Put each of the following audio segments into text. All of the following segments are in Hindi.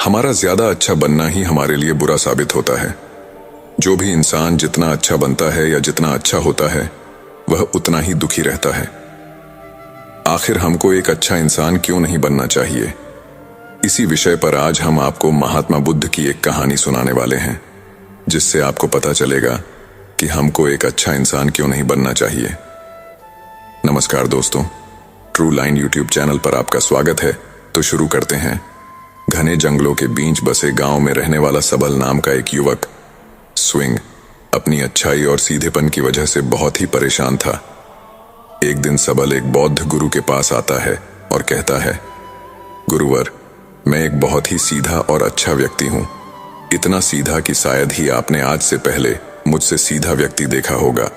हमारा ज्यादा अच्छा बनना ही हमारे लिए बुरा साबित होता है। जो भी इंसान जितना अच्छा बनता है या जितना अच्छा होता है, वह उतना ही दुखी रहता है। आखिर हमको एक अच्छा इंसान क्यों नहीं बनना चाहिए? इसी विषय पर आज हम आपको महात्मा बुद्ध की एक कहानी सुनाने वाले हैं, जिससे आपको पता चलेगा कि हमको एक अच्छा इंसान क्यों नहीं बनना चाहिए। नमस्कार दोस्तों, ट्रू लाइन यूट्यूब चैनल पर आपका स्वागत है। तो शुरू करते हैं। घने जंगलों के बीच बसे गांव में रहने वाला सबल नाम का एक युवक स्विंग अपनी अच्छाई और सीधेपन की वजह से बहुत ही परेशान था। एक दिन सबल एक बौद्ध गुरु के पास आता है और कहता है, गुरुवर, मैं एक बहुत ही सीधा और अच्छा व्यक्ति हूं। इतना सीधा कि शायद ही आपने आज से पहले मुझसे सीधा व्यक्ति देखा होगा।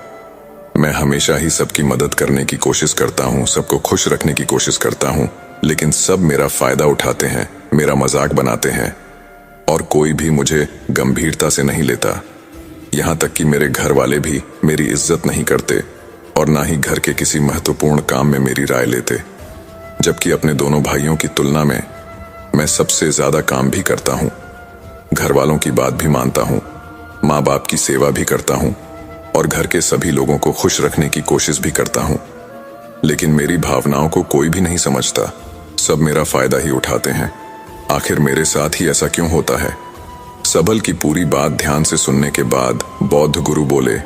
मैं हमेशा ही सबकी मदद करने की कोशिश करता हूं, सबको खुश रखने की कोशिश करता हूं, लेकिन सब मेरा फायदा उठाते हैं, मेरा मजाक बनाते हैं और कोई भी मुझे गंभीरता से नहीं लेता। यहां तक कि मेरे घर वाले भी मेरी इज्जत नहीं करते और ना ही घर के किसी महत्वपूर्ण काम में मेरी राय लेते, जबकि अपने दोनों भाइयों की तुलना में मैं सबसे ज्यादा काम भी करता हूं। घर वालों की बात भी मानता हूं, माँ बाप की सेवा भी करता हूं और घर के सभी लोगों को खुश रखने की कोशिश भी करता हूं। लेकिन मेरी भावनाओं को कोई भी नहीं समझता, सब मेरा फायदा ही उठाते हैं। आखिर मेरे साथ ही ऐसा क्यों होता है? सबल की पूरी बात ध्यान से सुनने के बाद बौद्ध गुरु बोले,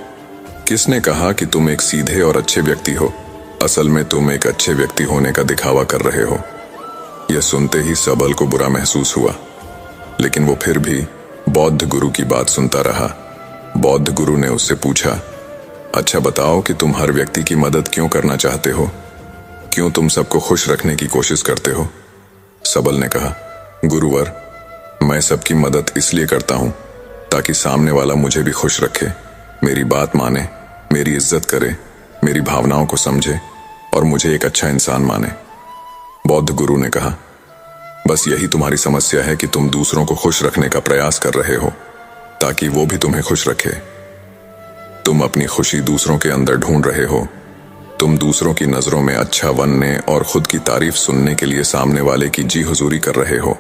किसने कहा कि तुम एक सीधे और अच्छे व्यक्ति हो? असल में तुम एक अच्छे व्यक्ति होने का दिखावा कर रहे हो। यह सुनते ही सबल को बुरा महसूस हुआ, लेकिन वो फिर भी बौद्ध गुरु की बात सुनता रहा। बौद्ध गुरु ने उससे पूछा, अच्छा बताओ कि तुम हर व्यक्ति की मदद क्यों करना चाहते हो? क्यों तुम सबको खुश रखने की कोशिश करते हो? सबल ने कहा, गुरुवर, मैं सबकी मदद इसलिए करता हूं ताकि सामने वाला मुझे भी खुश रखे, मेरी बात माने, मेरी इज्जत करे, मेरी भावनाओं को समझे और मुझे एक अच्छा इंसान माने। बौद्ध गुरु ने कहा, बस यही तुम्हारी समस्या है कि तुम दूसरों को खुश रखने का प्रयास कर रहे हो ताकि वो भी तुम्हें खुश रखे। तुम अपनी खुशी दूसरों के अंदर ढूंढ रहे हो। तुम दूसरों की नजरों में अच्छा बनने और खुद की तारीफ सुनने के लिए सामने वाले की जी हुजूरी कर रहे हो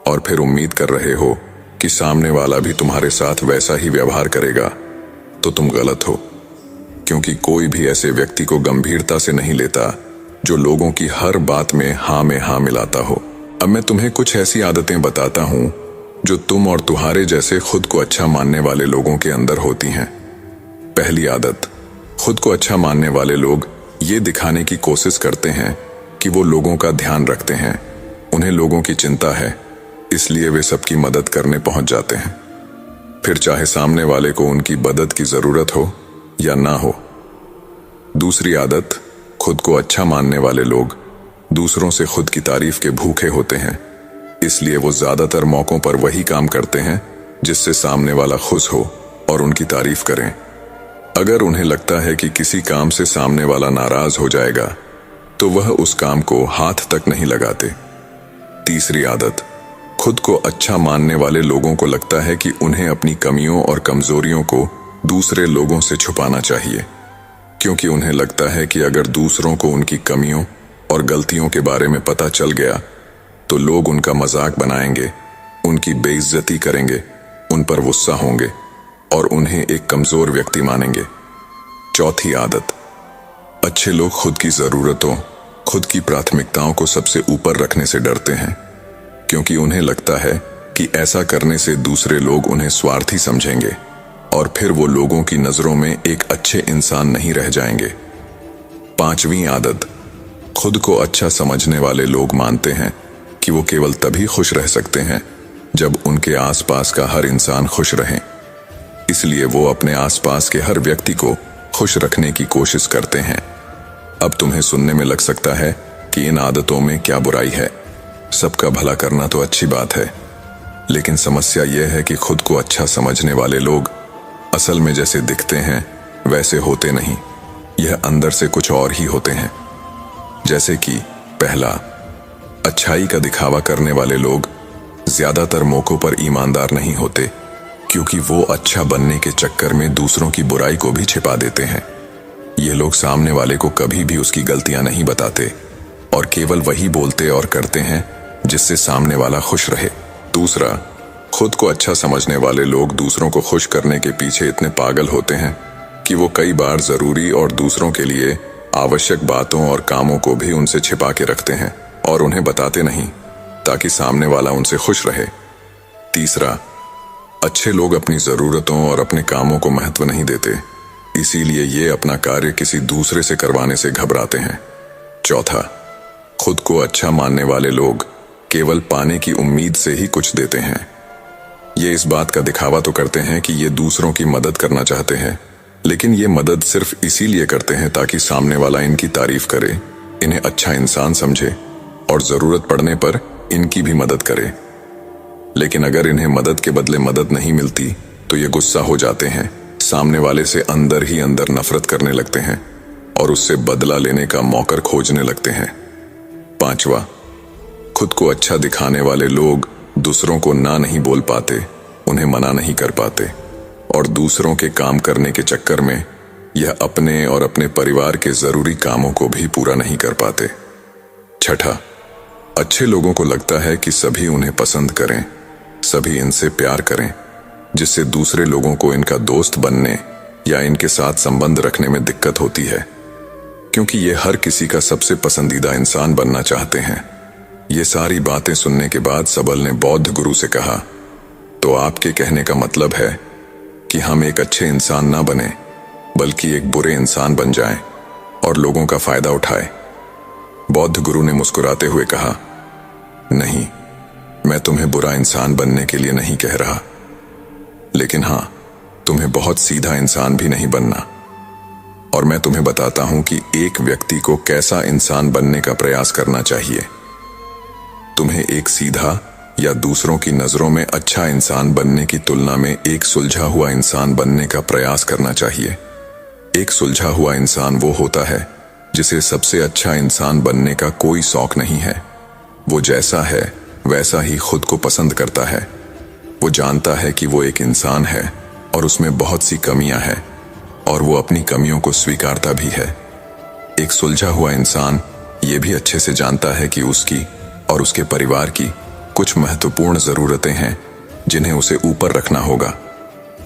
और फिर उम्मीद कर रहे हो कि सामने वाला भी तुम्हारे साथ वैसा ही व्यवहार करेगा। तो तुम गलत हो, क्योंकि कोई भी ऐसे व्यक्ति को गंभीरता से नहीं लेता जो लोगों की हर बात में हाँ मिलाता हो। अब मैं तुम्हें कुछ ऐसी आदतें बताता हूं जो तुम और तुम्हारे जैसे खुद को अच्छा मानने वाले लोगों के अंदर होती हैं। पहली आदत, खुद को अच्छा मानने वाले लोग ये दिखाने की कोशिश करते हैं कि वो लोगों का ध्यान रखते हैं, उन्हें लोगों की चिंता है, इसलिए वे सबकी मदद करने पहुंच जाते हैं, फिर चाहे सामने वाले को उनकी मदद की जरूरत हो या ना हो। दूसरी आदत, खुद को अच्छा मानने वाले लोग दूसरों से खुद की तारीफ के भूखे होते हैं, इसलिए वो ज्यादातर मौकों पर वही काम करते हैं जिससे सामने वाला खुश हो और उनकी तारीफ करें। अगर उन्हें लगता है कि किसी काम से सामने वाला नाराज हो जाएगा तो वह उस काम को हाथ तक नहीं लगाते। तीसरी आदत, खुद को अच्छा मानने वाले लोगों को लगता है कि उन्हें अपनी कमियों और कमजोरियों को दूसरे लोगों से छुपाना चाहिए, क्योंकि उन्हें लगता है कि अगर दूसरों को उनकी कमियों और गलतियों के बारे में पता चल गया तो लोग उनका मजाक बनाएंगे, उनकी बेइज्जती करेंगे, उन पर गुस्सा होंगे और उन्हें एक कमजोर व्यक्ति मानेंगे। चौथी आदत, अच्छे लोग खुद की जरूरतों, खुद की प्राथमिकताओं को सबसे ऊपर रखने से डरते हैं, क्योंकि उन्हें लगता है कि ऐसा करने से दूसरे लोग उन्हें स्वार्थी समझेंगे और फिर वो लोगों की नजरों में एक अच्छे इंसान नहीं रह जाएंगे। पांचवी आदत, खुद को अच्छा समझने वाले लोग मानते हैं कि वो केवल तभी खुश रह सकते हैं जब उनके आसपास का हर इंसान खुश रहे, इसलिए वो अपने आसपास के हर व्यक्ति को खुश रखने की कोशिश करते हैं। अब तुम्हें सुनने में लग सकता है कि इन आदतों में क्या बुराई है, सबका भला करना तो अच्छी बात है, लेकिन समस्या यह है कि खुद को अच्छा समझने वाले लोग असल में जैसे दिखते हैं वैसे होते नहीं, यह अंदर से कुछ और ही होते हैं। जैसे कि पहला, अच्छाई का दिखावा करने वाले लोग ज्यादातर मौकों पर ईमानदार नहीं होते, क्योंकि वो अच्छा बनने के चक्कर में दूसरों की बुराई को भी छिपा देते हैं। ये लोग सामने वाले को कभी भी उसकी गलतियां नहीं बताते और केवल वही बोलते और करते हैं जिससे सामने वाला खुश रहे। दूसरा, खुद को अच्छा समझने वाले लोग दूसरों को खुश करने के पीछे इतने पागल होते हैं कि वो कई बार जरूरी और दूसरों के लिए आवश्यक बातों और कामों को भी उनसे छिपा के रखते हैं और उन्हें बताते नहीं, ताकि सामने वाला उनसे खुश रहे। तीसरा, अच्छे लोग अपनी जरूरतों और अपने कामों को महत्व नहीं देते, इसीलिए ये अपना कार्य किसी दूसरे से करवाने से घबराते हैं। चौथा, खुद को अच्छा मानने वाले लोग केवल पाने की उम्मीद से ही कुछ देते हैं। ये इस बात का दिखावा तो करते हैं कि ये दूसरों की मदद करना चाहते हैं, लेकिन ये मदद सिर्फ इसीलिए करते हैं ताकि सामने वाला इनकी तारीफ करे, इन्हें अच्छा इंसान समझे और जरूरत पड़ने पर इनकी भी मदद करे। लेकिन अगर इन्हें मदद के बदले मदद नहीं मिलती तो ये गुस्सा हो जाते हैं, सामने वाले से अंदर ही अंदर नफरत करने लगते हैं और उससे बदला लेने का मौका खोजने लगते हैं। पांचवा, खुद को अच्छा दिखाने वाले लोग दूसरों को ना नहीं बोल पाते, उन्हें मना नहीं कर पाते और दूसरों के काम करने के चक्कर में यह अपने और अपने परिवार के जरूरी कामों को भी पूरा नहीं कर पाते। छठा, अच्छे लोगों को लगता है कि सभी उन्हें पसंद करें, सभी इनसे प्यार करें, जिससे दूसरे लोगों को इनका दोस्त बनने या इनके साथ संबंध रखने में दिक्कत होती है, क्योंकि ये हर किसी का सबसे पसंदीदा इंसान बनना चाहते हैं। ये सारी बातें सुनने के बाद सबल ने बौद्ध गुरु से कहा, तो आपके कहने का मतलब है कि हम एक अच्छे इंसान ना बने बल्कि एक बुरे इंसान बन जाएं और लोगों का फायदा उठाएं। बौद्ध गुरु ने मुस्कुराते हुए कहा, नहीं, मैं तुम्हें बुरा इंसान बनने के लिए नहीं कह रहा, लेकिन हां, तुम्हें बहुत सीधा इंसान भी नहीं बनना। और मैं तुम्हें बताता हूं कि एक व्यक्ति को कैसा इंसान बनने का प्रयास करना चाहिए। तुम्हें एक सीधा या दूसरों की नजरों में अच्छा इंसान बनने की तुलना में एक सुलझा हुआ इंसान बनने का प्रयास करना चाहिए। एक सुलझा हुआ इंसान वो होता है जिसे सबसे अच्छा इंसान बनने का कोई शौक नहीं है। वो जैसा है वैसा ही खुद को पसंद करता है। वो जानता है कि वो एक इंसान है और उसमें बहुत सी कमियां हैं और वो अपनी कमियों को स्वीकारता भी है। एक सुलझा हुआ इंसान ये भी अच्छे से जानता है कि उसकी और उसके परिवार की कुछ महत्वपूर्ण जरूरतें हैं जिन्हें उसे ऊपर रखना होगा,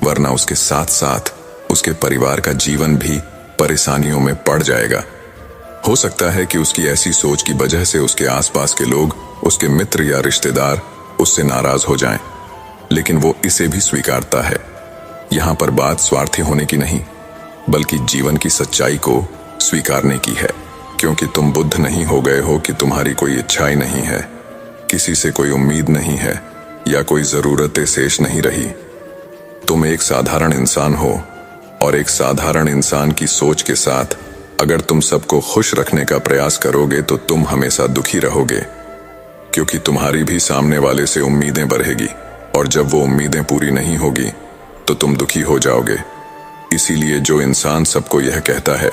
वरना उसके साथ साथ उसके परिवार का जीवन भी परेशानियों में पड़ जाएगा। हो सकता है कि उसकी ऐसी सोच की वजह से उसके आसपास के लोग, उसके मित्र या रिश्तेदार उससे नाराज हो जाएं, लेकिन वो इसे भी स्वीकारता है। यहां पर बात स्वार्थी होने की नहीं, बल्कि जीवन की सच्चाई को स्वीकारने की है, क्योंकि तुम बुद्ध नहीं हो गए हो कि तुम्हारी कोई इच्छाएं नहीं है, किसी से कोई उम्मीद नहीं है या कोई जरूरतें शेष नहीं रही। तुम एक साधारण इंसान हो और एक साधारण इंसान की सोच के साथ अगर तुम सबको खुश रखने का प्रयास करोगे तो तुम हमेशा दुखी रहोगे, क्योंकि तुम्हारी भी सामने वाले से उम्मीदें बढ़ेगी और जब वो उम्मीदें पूरी नहीं होगी तो तुम दुखी हो जाओगे। इसीलिए जो इंसान सबको यह कहता है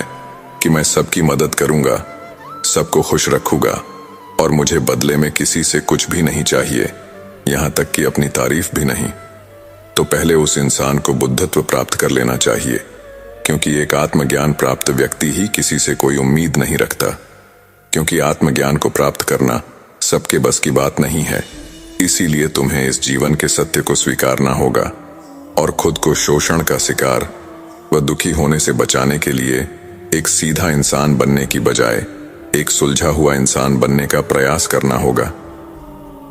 कि मैं सबकी मदद करूंगा, सबको खुश रखूंगा और मुझे बदले में किसी से कुछ भी नहीं चाहिए, यहां तक कि अपनी तारीफ भी नहीं, तो पहले उस इंसान को बुद्धत्व प्राप्त कर लेना चाहिए, क्योंकि एक आत्मज्ञान प्राप्त व्यक्ति ही किसी से कोई उम्मीद नहीं रखता, क्योंकि आत्मज्ञान को प्राप्त करना सबके बस की बात नहीं है। इसीलिए तुम्हें इस जीवन के सत्य को स्वीकारना होगा और खुद को शोषण का शिकार व दुखी होने से बचाने के लिए एक सीधा इंसान बनने की बजाय एक सुलझा हुआ इंसान बनने का प्रयास करना होगा।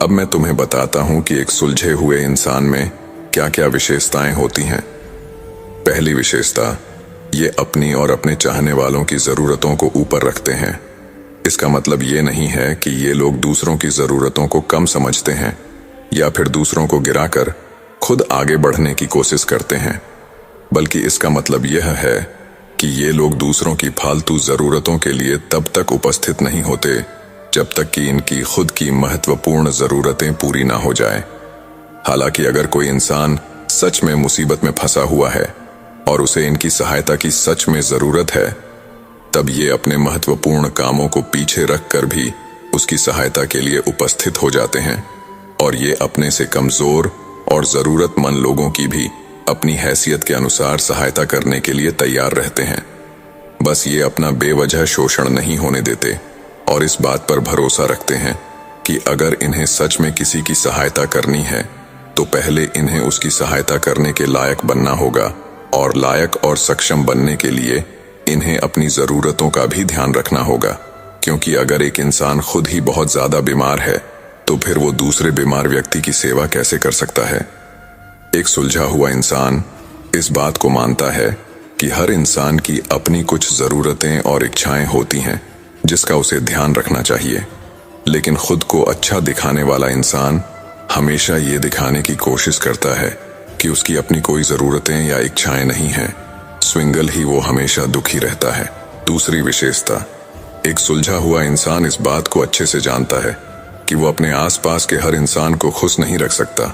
अब मैं तुम्हें बताता हूं कि एक सुलझे हुए इंसान में क्या क्या विशेषताएं होती हैं। पहली विशेषता, ये अपनी और अपने चाहने वालों की जरूरतों को ऊपर रखते हैं। इसका मतलब ये नहीं है कि ये लोग दूसरों की जरूरतों को कम समझते हैं या फिर दूसरों को गिराकर खुद आगे बढ़ने की कोशिश करते हैं, बल्कि इसका मतलब यह है कि ये लोग दूसरों की फालतू जरूरतों के लिए तब तक उपस्थित नहीं होते जब तक कि इनकी खुद की महत्वपूर्ण जरूरतें पूरी ना हो जाए। हालांकि अगर कोई इंसान सच में मुसीबत में फंसा हुआ है और उसे इनकी सहायता की सच में जरूरत है, तब ये अपने महत्वपूर्ण कामों को पीछे रखकर भी उसकी सहायता के लिए उपस्थित हो जाते हैं और ये अपने से कमजोर और जरूरतमंद लोगों की भी अपनी हैसियत के अनुसार सहायता करने के लिए तैयार रहते हैं। बस ये अपना बेवजह शोषण नहीं होने देते और इस बात पर भरोसा रखते हैं कि अगर इन्हें सच में किसी की सहायता करनी है तो पहले इन्हें उसकी सहायता करने के लायक बनना होगा, और लायक और सक्षम बनने के लिए इन्हें अपनी जरूरतों का भी ध्यान रखना होगा। क्योंकि अगर एक इंसान खुद ही बहुत ज्यादा बीमार है तो फिर वो दूसरे बीमार व्यक्ति की सेवा कैसे कर सकता है। एक सुलझा हुआ इंसान इस बात को मानता है कि हर इंसान की अपनी कुछ जरूरतें और इच्छाएं होती हैं जिसका उसे ध्यान रखना चाहिए, लेकिन खुद को अच्छा दिखाने वाला इंसान हमेशा ये दिखाने की कोशिश करता है कि उसकी अपनी कोई जरूरतें या इच्छाएं नहीं हैं। स्विंगल ही वो हमेशा दुखी रहता है। दूसरी विशेषता, एक सुलझा हुआ इंसान इस बात को अच्छे से जानता है कि वो अपने आसपास के हर इंसान को खुश नहीं रख सकता,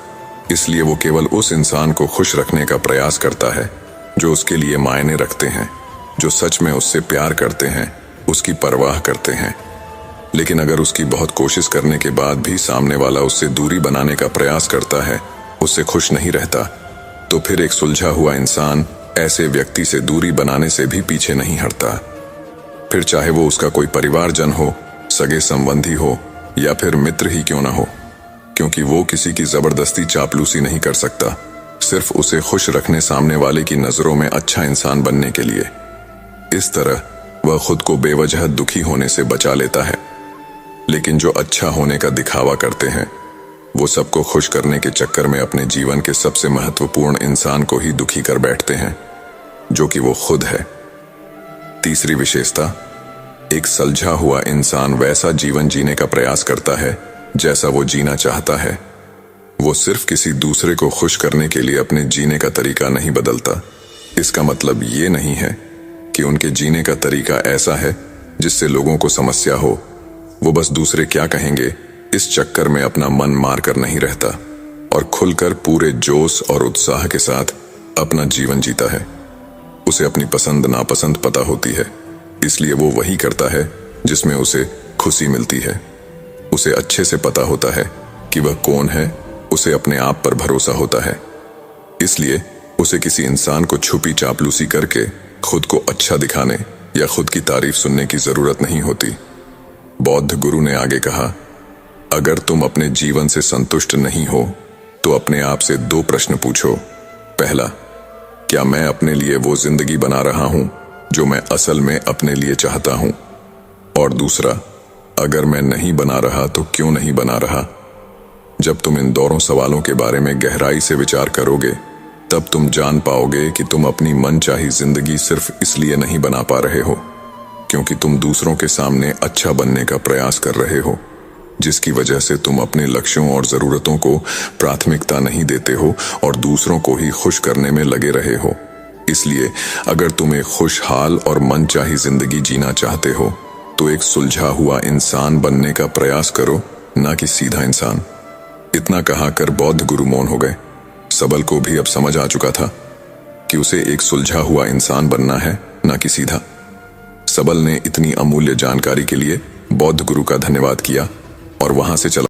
इसलिए वो केवल उस इंसान को खुश रखने का प्रयास करता है जो उसके लिए मायने रखते हैं, जो सच में उससे प्यार करते हैं, उसकी परवाह करते हैं। लेकिन अगर उसकी बहुत कोशिश करने के बाद भी सामने वाला उससे दूरी बनाने का प्रयास करता है, उससे खुश नहीं रहता, तो फिर एक सुलझा हुआ इंसान ऐसे व्यक्ति से दूरी बनाने से भी पीछे नहीं हटता। फिर चाहे वो उसका कोई परिवारजन हो, सगे संबंधी हो या फिर मित्र ही क्यों ना हो, क्योंकि वो किसी की जबरदस्ती चापलूसी नहीं कर सकता, सिर्फ उसे खुश रखने सामने वाले की नजरों में अच्छा इंसान बनने के लिए। इस तरह वह खुद को बेवजह दुखी होने से बचा लेता है। लेकिन जो अच्छा होने का दिखावा करते हैं वो सबको खुश करने के चक्कर में अपने जीवन के सबसे महत्वपूर्ण इंसान को ही दुखी कर बैठते हैं, जो कि वो खुद है। तीसरी विशेषता, एक सुलझा हुआ इंसान वैसा जीवन जीने का प्रयास करता है जैसा वो जीना चाहता है। वो सिर्फ किसी दूसरे को खुश करने के लिए अपने जीने का तरीका नहीं बदलता। इसका मतलब ये नहीं है कि उनके जीने का तरीका ऐसा है जिससे लोगों को समस्या हो। वो बस दूसरे क्या कहेंगे इस चक्कर में अपना मन मार कर नहीं रहता और खुलकर पूरे जोश और उत्साह के साथ अपना जीवन जीता है। उसे अपनी पसंद नापसंद पता होती है, इसलिए वो वही करता है जिसमें उसे खुशी मिलती है। उसे अच्छे से पता होता है कि वह कौन है, उसे अपने आप पर भरोसा होता है, इसलिए उसे किसी इंसान को छुपी चापलूसी करके खुद को अच्छा दिखाने या खुद की तारीफ सुनने की जरूरत नहीं होती। बौद्ध गुरु ने आगे कहा, अगर तुम अपने जीवन से संतुष्ट नहीं हो तो अपने आप से 2 प्रश्न पूछो। पहला, क्या मैं अपने लिए वो जिंदगी बना रहा हूं जो मैं असल में अपने लिए चाहता हूं? और दूसरा, अगर मैं नहीं बना रहा तो क्यों नहीं बना रहा? जब तुम इन दोनों सवालों के बारे में गहराई से विचार करोगे तब तुम जान पाओगे कि तुम अपनी मनचाही जिंदगी सिर्फ इसलिए नहीं बना पा रहे हो क्योंकि तुम दूसरों के सामने अच्छा बनने का प्रयास कर रहे हो, जिसकी वजह से तुम अपने लक्ष्यों और जरूरतों को प्राथमिकता नहीं देते हो और दूसरों को ही खुश करने में लगे रहे हो। इसलिए अगर तुम एक खुशहाल और मनचाही जिंदगी जीना चाहते हो तो एक सुलझा हुआ इंसान बनने का प्रयास करो, ना कि सीधा इंसान। इतना कहाकर बौद्ध गुरु मौन हो गए। सबल को भी अब समझ आ चुका था कि उसे एक सुलझा हुआ इंसान बनना है, ना कि सीधा। सबल ने इतनी अमूल्य जानकारी के लिए बौद्ध गुरु का धन्यवाद किया और वहां से चला।